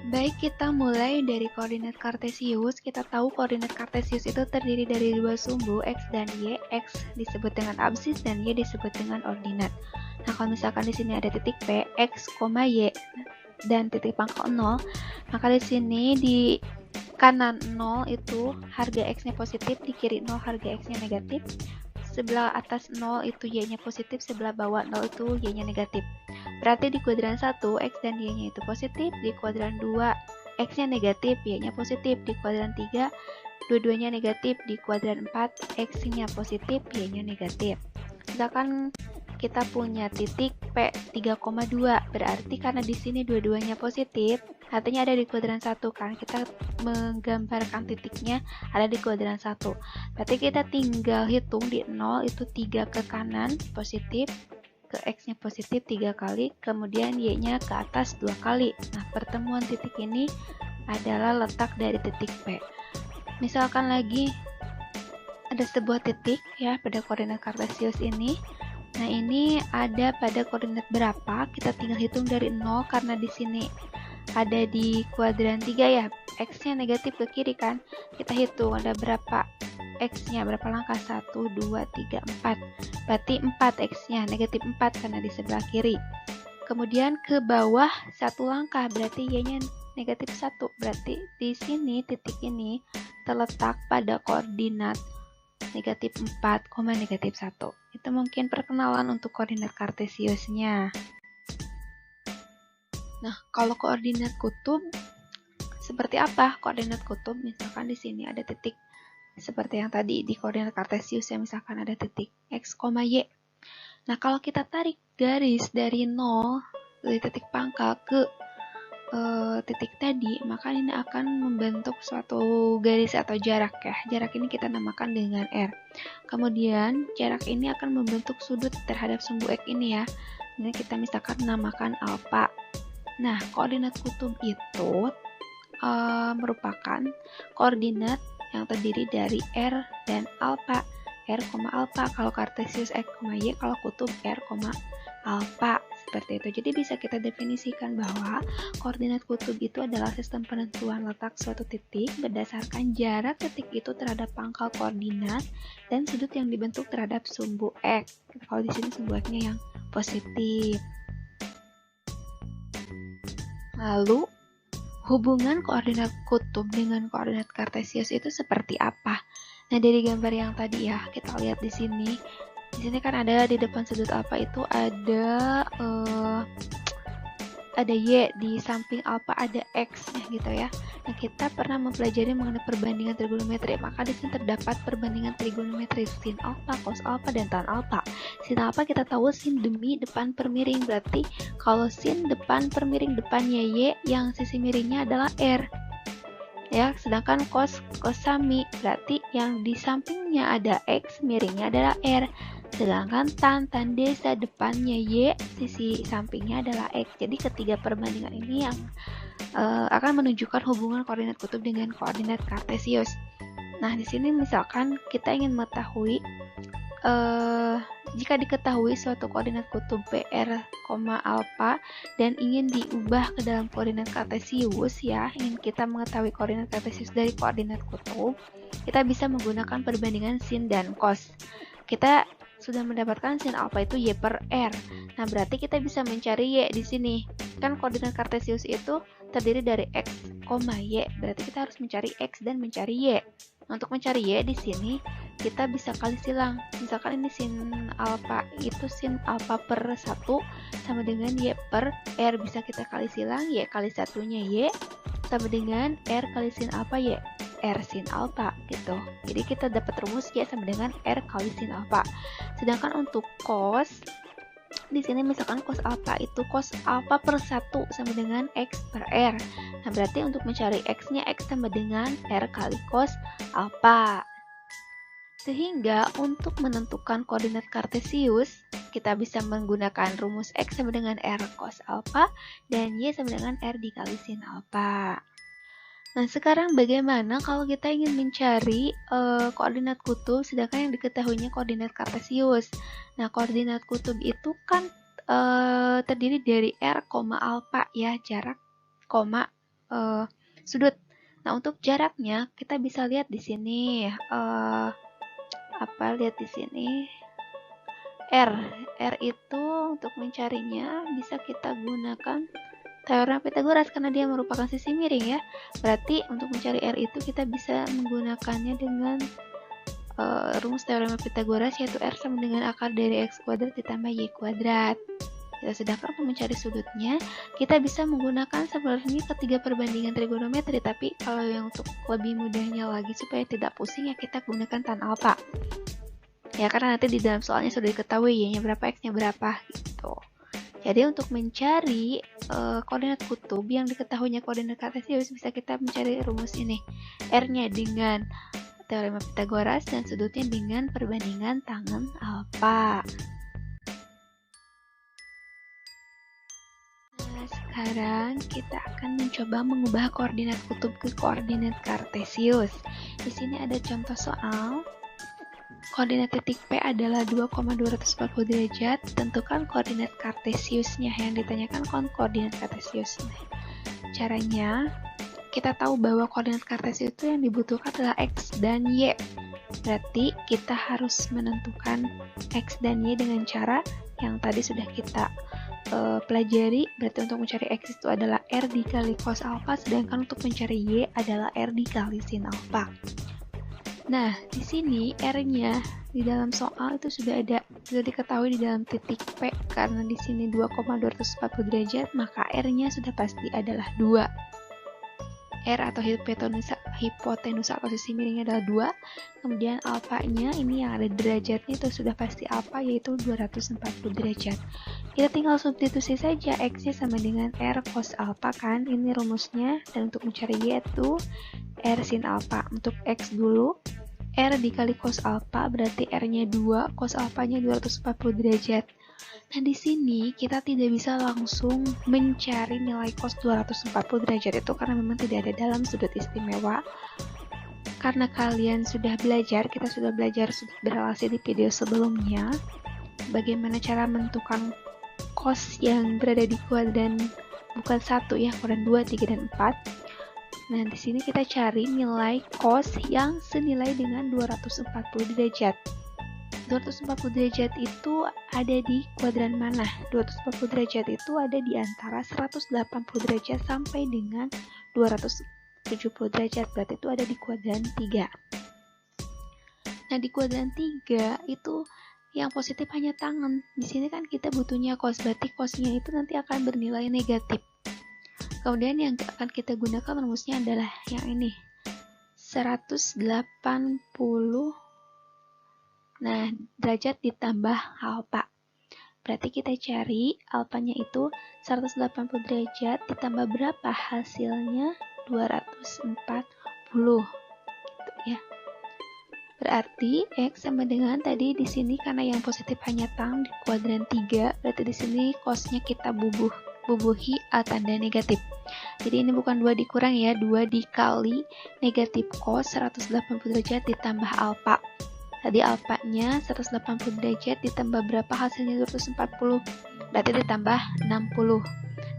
Baik, kita mulai dari koordinat kartesius. Kita tahu koordinat kartesius itu terdiri dari dua sumbu, x dan y. X disebut dengan absis dan y disebut dengan ordinat. Nah, kalau misalkan di sini ada titik P, x, y dan titik pangkal 0, maka di sini di kanan 0 itu harga x-nya positif, di kiri 0 harga x-nya negatif. Sebelah atas 0 itu y-nya positif, sebelah bawah 0 itu y-nya negatif. Berarti di kuadran 1, x dan y-nya itu positif, di kuadran 2, x-nya negatif, y-nya positif, di kuadran 3, dua-duanya negatif, di kuadran 4, x-nya positif, y-nya negatif. Misalkan kita punya titik P 3,2, berarti karena di sini dua-duanya positif, artinya ada di kuadran 1 kan, kita menggambarkan titiknya ada di kuadran 1. Berarti kita tinggal hitung di 0 itu 3 ke kanan positif, ke x-nya positif 3 kali, kemudian y-nya ke atas 2 kali. Nah, pertemuan titik ini adalah letak dari titik P. Misalkan lagi ada sebuah titik ya pada koordinat kartesius ini. Nah, ini ada pada koordinat berapa? Kita tinggal hitung dari 0 karena di sini ada di kuadran 3 ya. X-nya negatif ke kiri kan? Kita hitung ada berapa x-nya, berapa langkah? 1, 2, 3, 4. Berarti 4 x-nya, negatif 4 karena di sebelah kiri. Kemudian ke bawah 1 langkah, berarti y-nya negatif 1. Berarti di sini titik ini terletak pada koordinat negatif 4, negatif 1. Itu mungkin perkenalan untuk koordinat kartesiusnya. Nah, kalau koordinat kutub seperti apa? Koordinat kutub misalkan di sini ada titik seperti yang tadi di koordinat kartesius ya, misalkan ada titik x, y. Nah, kalau kita tarik garis dari 0 dari titik pangkal ke titik tadi, maka ini akan membentuk suatu garis atau jarak ya. Jarak ini kita namakan dengan R. Kemudian jarak ini akan membentuk sudut terhadap sumbu X ini ya. Ini kita misalkan namakan alfa. Nah, koordinat kutub itu merupakan koordinat yang terdiri dari R dan alfa. R, alfa kalau kartesius X, Y, kalau kutub R, alfa. Seperti itu. Jadi bisa kita definisikan bahwa koordinat kutub itu adalah sistem penentuan letak suatu titik berdasarkan jarak titik itu terhadap pangkal koordinat dan sudut yang dibentuk terhadap sumbu X. Kalau di sini sumbu X-nya yang positif. Lalu hubungan koordinat kutub dengan koordinat kartesius itu seperti apa? Nah, dari gambar yang tadi ya, kita lihat di sini. Di sini kan ada di depan sudut alfa itu ada y, di samping alfa ada x-nya gitu ya. Nah, kita pernah mempelajari mengenai perbandingan trigonometri, maka di sini terdapat perbandingan trigonometri sin alfa, cos alfa, dan tan alfa. Sin alfa kita tahu sin demi depan per miring, berarti kalau sin depan per miring depannya y, yang sisi miringnya adalah r. Ya, sedangkan cos sami, berarti yang di sampingnya ada x, miringnya adalah r. Sedangkan tan desa depannya y, sisi sampingnya adalah x. Jadi ketiga perbandingan ini yang akan menunjukkan hubungan koordinat kutub dengan koordinat kartesius. Nah, di sini misalkan kita ingin mengetahui jika diketahui suatu koordinat kutub PR, alfa dan ingin diubah ke dalam koordinat kartesius ya, ingin kita mengetahui koordinat kartesius dari koordinat kutub, kita bisa menggunakan perbandingan sin dan cos. Kita sudah mendapatkan sin alfa itu y per r. Nah, berarti kita bisa mencari y di sini. Kan koordinat kartesius itu terdiri dari x, y. Berarti kita harus mencari x dan mencari y. Untuk mencari y di sini kita bisa kali silang. Misalkan ini sin alfa itu sin alfa per 1 sama dengan y per r, bisa kita kali silang. Y kali satunya y sama dengan r kali sin alfa y, r sin alfa gitu. Jadi kita dapat rumus y sama dengan r kali sin alfa. Sedangkan untuk cos di sini misalkan cos alfa itu cos alfa per 1 sama dengan x per r. Nah, berarti untuk mencari x-nya x sama dengan r kali cos alfa. Sehingga untuk menentukan koordinat kartesius, kita bisa menggunakan rumus x sama dengan r cos alfa dan y sama dengan r dikali sin alfa. Nah, sekarang bagaimana kalau kita ingin mencari koordinat kutub sedangkan yang diketahuinya koordinat kartesius? Nah, koordinat kutub itu kan terdiri dari r, alfa ya, jarak, sudut. Nah, untuk jaraknya kita bisa lihat di sini. Lihat di sini. R itu untuk mencarinya bisa kita gunakan teorema Pythagoras karena dia merupakan sisi miring ya. Berarti untuk mencari R itu kita bisa menggunakannya dengan rumus teorema Pythagoras, yaitu R sama dengan akar dari X kuadrat ditambah Y kuadrat. Sedangkan untuk mencari sudutnya, kita bisa menggunakan sebenarnya ketiga perbandingan trigonometri, tapi kalau yang untuk lebih mudahnya lagi supaya tidak pusing ya kita gunakan tan alfa. Ya, karena nanti di dalam soalnya sudah diketahui Y-nya berapa, X-nya berapa gitu. Jadi untuk mencari koordinat kutub yang diketahuinya koordinat kartesius bisa kita mencari rumus ini. R-nya dengan teorema Pythagoras dan sudutnya dengan perbandingan tangen alfa. Nah, sekarang kita akan mencoba mengubah koordinat kutub ke koordinat kartesius. Di sini ada contoh soal. Koordinat titik P adalah 2,240 derajat. Tentukan koordinat kartesiusnya. Yang ditanyakan koordinat kartesius. Caranya, kita tahu bahwa koordinat kartesius itu yang dibutuhkan adalah X dan Y. Berarti kita harus menentukan X dan Y dengan cara yang tadi sudah kita pelajari. Berarti untuk mencari X itu adalah R dikali cos alpha, sedangkan untuk mencari Y adalah R dikali sin alpha. Nah, di sini R-nya di dalam soal itu sudah diketahui di dalam titik P, karena di sini 2,240 derajat, maka R-nya sudah pasti adalah 2. R atau hipotenusa atau sisi miringnya adalah 2. Kemudian alfanya ini yang ada derajatnya itu sudah pasti alfa, yaitu 240 derajat. Kita tinggal substitusi saja, X-nya sama dengan R cos alfa kan, ini rumusnya. Dan untuk mencari Y itu R sin alfa. Untuk X dulu, R dikali cos alfa berarti R-nya 2, cos alfanya 240 derajat. Nah, di sini kita tidak bisa langsung mencari nilai cos 240 derajat itu karena memang tidak ada dalam sudut istimewa. Karena kalian sudah belajar, kita sudah belajar sudut berelasi di video sebelumnya, bagaimana cara menentukan cos yang berada di kuadran bukan 1 ya, kuadran 2, 3, dan 4. Nah, di sini kita cari nilai cos yang senilai dengan 240 derajat. 240 derajat itu ada di kuadran mana? 240 derajat itu ada di antara 180 derajat sampai dengan 270 derajat. Berarti itu ada di kuadran 3. Nah, di kuadran 3 itu yang positif hanya tangen. Di sini kan kita butuhnya cos, berarti cosnya itu nanti akan bernilai negatif. Kemudian yang akan kita gunakan rumusnya adalah yang ini, 180 derajat ditambah alfa. Berarti kita cari alfanya itu 180 derajat ditambah berapa hasilnya? 240 gitu ya. Berarti X sama dengan tadi di sini karena yang positif hanya tang di kuadran 3, berarti di sini cosnya kita bubuhi tanda negatif. Jadi ini bukan 2 dikurang ya, 2 dikali negatif cos 180 derajat ditambah alfa. Tadi alfanya 180 derajat ditambah berapa hasilnya? 240. Berarti ditambah 60.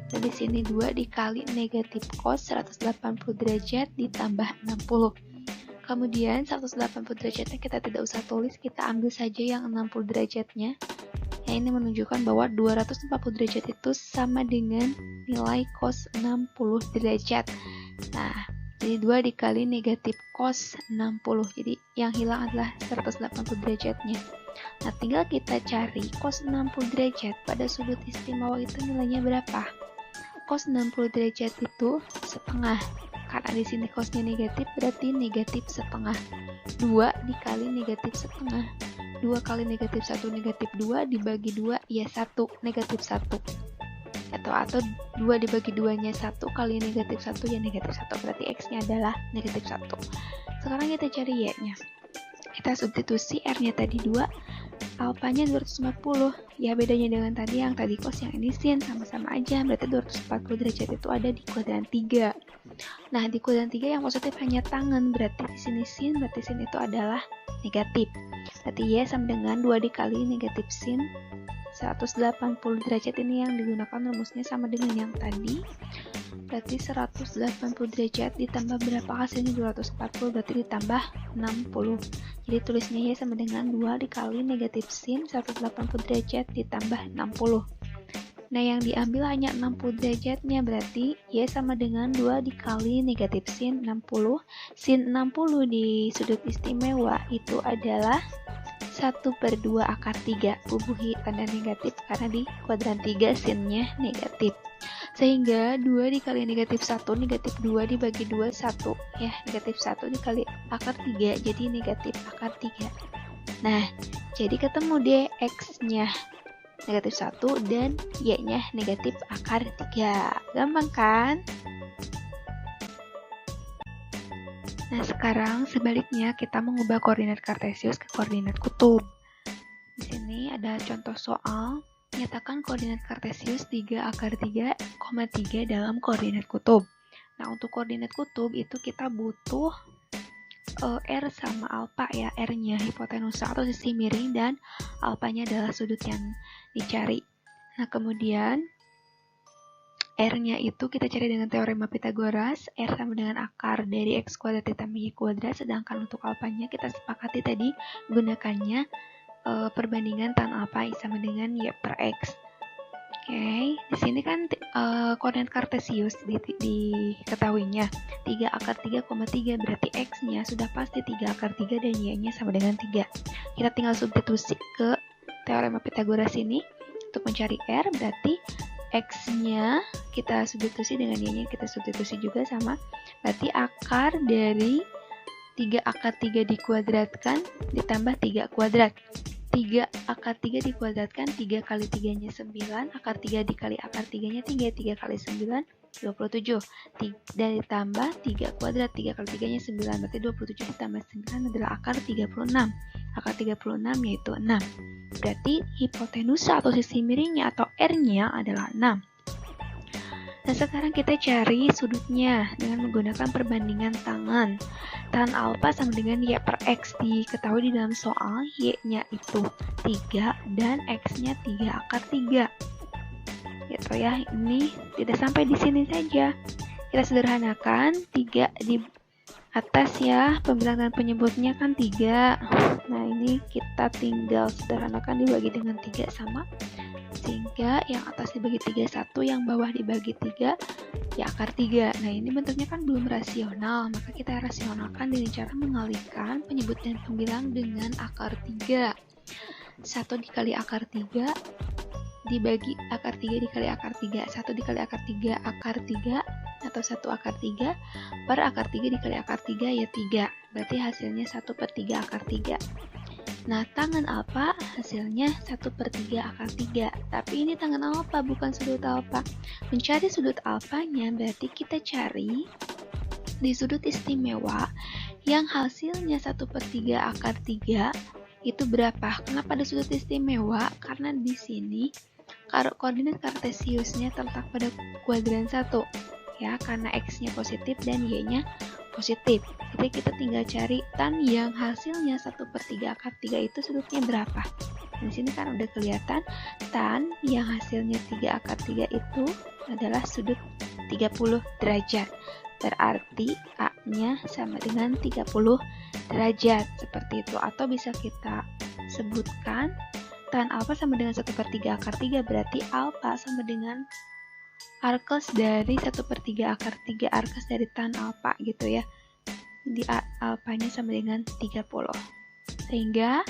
Dan di sini 2 dikali negatif cos 180 derajat ditambah 60. Kemudian 180 derajatnya kita tidak usah tulis, kita ambil saja yang 60 derajatnya. Ya, ini menunjukkan bahwa 240 derajat itu sama dengan nilai cos 60 derajat. Nah, jadi 2 dikali negatif cos 60. Jadi yang hilang adalah 180 derajatnya. Nah, tinggal kita cari cos 60 derajat pada sudut istimewa itu nilainya berapa? Cos 60 derajat itu setengah. Karena di sini cosnya negatif, berarti negatif setengah. 2 dikali negatif setengah. 2 kali negatif 1 negatif 2 dibagi 2 ya 1 negatif 1. Atau 2 dibagi 2-nya 1 kali negatif 1 ya negatif 1. Berarti X-nya adalah negatif 1. Sekarang kita cari Y-nya. Kita substitusi R-nya tadi 2, alfanya 240. Ya bedanya dengan tadi yang tadi cos, yang ini sin, sama-sama aja. Berarti 240 derajat itu ada di kuadran 3. Nah, di kuadran 3 yang positif hanya tangen, berarti di sini sin, berarti sin itu adalah negatif. Berarti Y sama dengan 2 dikali negatif sin 180 derajat, ini yang digunakan rumusnya sama dengan yang tadi. berarti 180 derajat ditambah berapa hasilnya 240 berarti ditambah 60. Jadi tulisnya Y sama dengan 2 dikali negatif sin 180 derajat ditambah 60. Nah, yang diambil hanya 60 derajatnya, berarti Y sama dengan 2 dikali negatif sin 60. Sin 60 di sudut istimewa itu adalah 1/2 akar 3. Bubuhi tanda negatif karena di kuadran 3 sinnya negatif. Sehingga 2 dikali negatif 1, negatif 2 dibagi 2, 1. Ya, negatif 1 dikali akar 3, jadi negatif akar 3. Nah, jadi ketemu deh X-nya negatif 1 dan Y-nya negatif akar 3. Gampang kan? Nah, sekarang sebaliknya kita mengubah koordinat kartesius ke koordinat kutub. Di sini ada contoh soal. Nyatakan koordinat kartesius 3 akar 3, 3 dalam koordinat kutub. Nah, untuk koordinat kutub itu kita butuh R sama alfa ya, R-nya hipotenusa atau sisi miring dan alfanya adalah sudut yang dicari. Nah, kemudian R-nya itu kita cari dengan teorema Pythagoras, R sama dengan akar dari X kuadrat ditambah Y kuadrat, sedangkan untuk alfanya kita sepakati tadi gunakannya perbandingan tan alfa sama dengan Y per X. Oke, di sini kan koordinat kartesius diketahuinya 3 akar 3, 3 berarti X-nya sudah pasti 3 akar 3 dan Y-nya sama dengan 3. Kita tinggal substitusi ke teorema Pythagoras ini untuk mencari R, berarti X-nya kita substitusi dengan Y-nya kita substitusi juga sama, berarti akar dari 3 akar 3 dikuadratkan ditambah 3 kuadrat. 3 akar 3 dikuadratkan, 3 kali 3-nya 9, akar 3 dikali akar 3-nya 3, 3 kali 9, 27. Dan ditambah 3 kuadrat, 3 kali 3-nya 9, berarti 27 ditambah 9 adalah akar 36. Akar 36 yaitu 6. Berarti hipotenusa atau sisi miringnya atau R-nya adalah 6. Nah, sekarang kita cari sudutnya dengan menggunakan perbandingan tangan. Tan alfa sama dengan Y per X. Diketahui di dalam soal Y-nya itu 3 dan X-nya 3 akar 3. Gitu ya, ini tidak sampai di sini saja. Kita sederhanakan 3 di atas ya, pembilang dan penyebutnya kan 3. Nah, ini kita tinggal sederhanakan dibagi dengan 3 sama. Sehingga yang atas dibagi 3 1, yang bawah dibagi 3 ya akar 3. Nah, ini bentuknya kan belum rasional, maka kita rasionalkan dengan cara mengalihkan penyebut dan pembilang dengan akar 3. 1 dikali akar 3 dibagi akar 3 dikali akar 3. 1 dikali akar 3 akar 3 atau 1 akar 3 per akar 3 dikali akar 3 ya 3. Berarti hasilnya 1/3 akar 3. Nah, tangan alfa hasilnya 1/3 akar 3. Tapi ini tangan alfa, bukan sudut alfa. Mencari sudut alfanya berarti kita cari di sudut istimewa yang hasilnya 1/3 akar 3 itu berapa? Kenapa ada sudut istimewa? Karena di sini koordinat kartesiusnya terletak pada kuadran 1. Ya, karena X-nya positif dan Y-nya positif. Jadi kita tinggal cari tan yang hasilnya 1/3 akar 3 itu sudutnya berapa. Di sini kan udah kelihatan tan yang hasilnya 3 akar 3 itu adalah sudut 30 derajat. Berarti A-nya sama dengan 30 derajat. Seperti itu. Atau bisa kita sebutkan tan alfa sama dengan 1/3 akar 3, berarti alfa sama dengan arkes dari 1/3 akar 3, arkes dari tan alfa gitu ya. Di alfanya sama dengan 30. Sehingga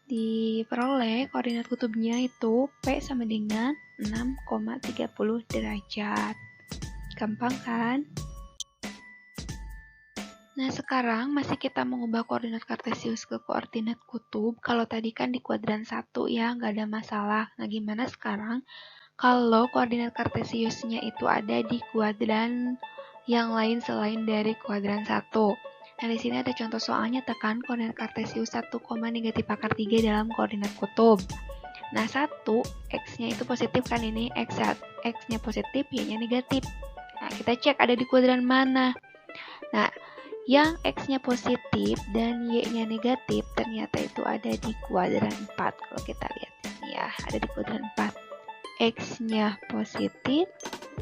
diperoleh koordinat kutubnya itu P sama dengan 6,30 derajat. Gampang kan? Nah, sekarang masih kita mengubah koordinat kartesius ke koordinat kutub. Kalau tadi kan di kuadran 1 ya, nggak ada masalah. Nah, gimana sekarang kalau koordinat kartesiusnya itu ada di kuadran yang lain selain dari kuadran 1? Nah, di sini ada contoh soalnya, tekan koordinat kartesius 1, negatif akar 3 dalam koordinat kutub. Nah, 1, X-nya itu positif kan ini, X-nya positif, Y-nya negatif. Nah, kita cek ada di kuadran mana. Nah, yang X-nya positif dan Y-nya negatif ternyata itu ada di kuadran 4. Kalau kita lihat ini ya, ada di kuadran 4. X-nya positif,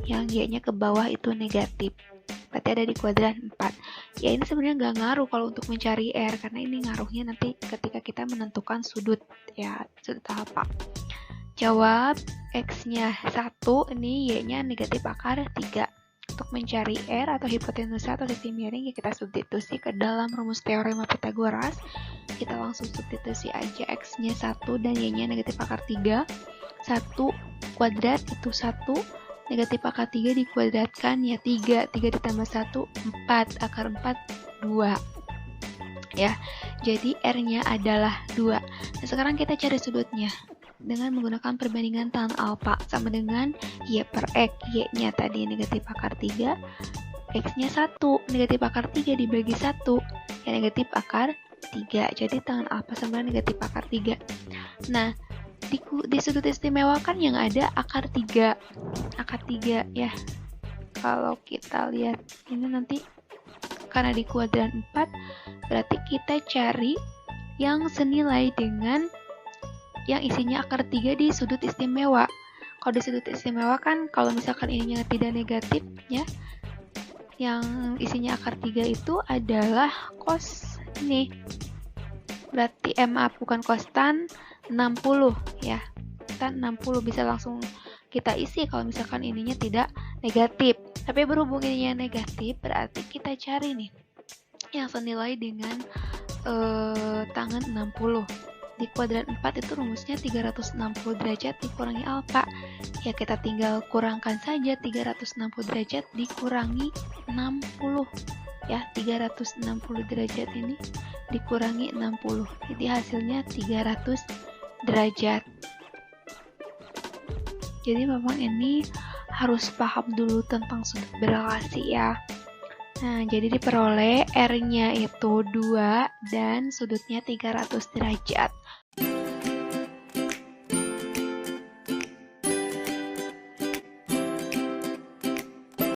yang Y-nya ke bawah itu negatif. Berarti ada di kuadran 4. Ya ini sebenarnya nggak ngaruh kalau untuk mencari R, karena ini ngaruhnya nanti ketika kita menentukan sudut, ya sudut apa. Jawab X-nya 1, ini Y-nya negatif akar 3. Untuk mencari R atau hipotenusa atau sisi miring, ya kita substitusi ke dalam rumus teorema Pythagoras. Kita langsung substitusi aja X-nya 1 dan Y-nya negatif akar 3. 1 kuadrat itu 1, negatif akar 3 dikuadratkan, ya 3 ditambah 1, 4, akar 4, 2. Ya, jadi R-nya adalah 2. Nah, sekarang kita cari sudutnya dengan menggunakan perbandingan tan alfa, sama dengan Y per X. Y-nya tadi negatif akar 3, X-nya 1, negatif akar 3 dibagi 1, ya negatif akar 3. Jadi tan alfa sama negatif akar 3. Nah, di sudut istimewa kan yang ada akar 3 ya. Kalau kita lihat ini nanti karena di kuadran 4, berarti kita cari yang senilai dengan yang isinya akar 3 di sudut istimewa. Kalau di sudut istimewa kan kalau misalkan ininya tidak negatif ya, yang isinya akar 3 itu adalah cos ini. Berarti maaf, bukan cos, tan 60 ya. Tan 60 bisa langsung kita isi kalau misalkan ininya tidak negatif. Tapi berhubung ininya negatif, berarti kita cari nih yang senilai dengan tangen 60. Di kuadran 4 itu rumusnya 360 derajat dikurangi alfa. Ya kita tinggal kurangkan saja 360 derajat dikurangi 60. Ya 360 derajat ini dikurangi 60. Jadi hasilnya 300 derajat. Jadi memang ini harus paham dulu tentang sudut berelasi ya. Nah, jadi diperoleh R-nya itu 2 dan sudutnya 300 derajat.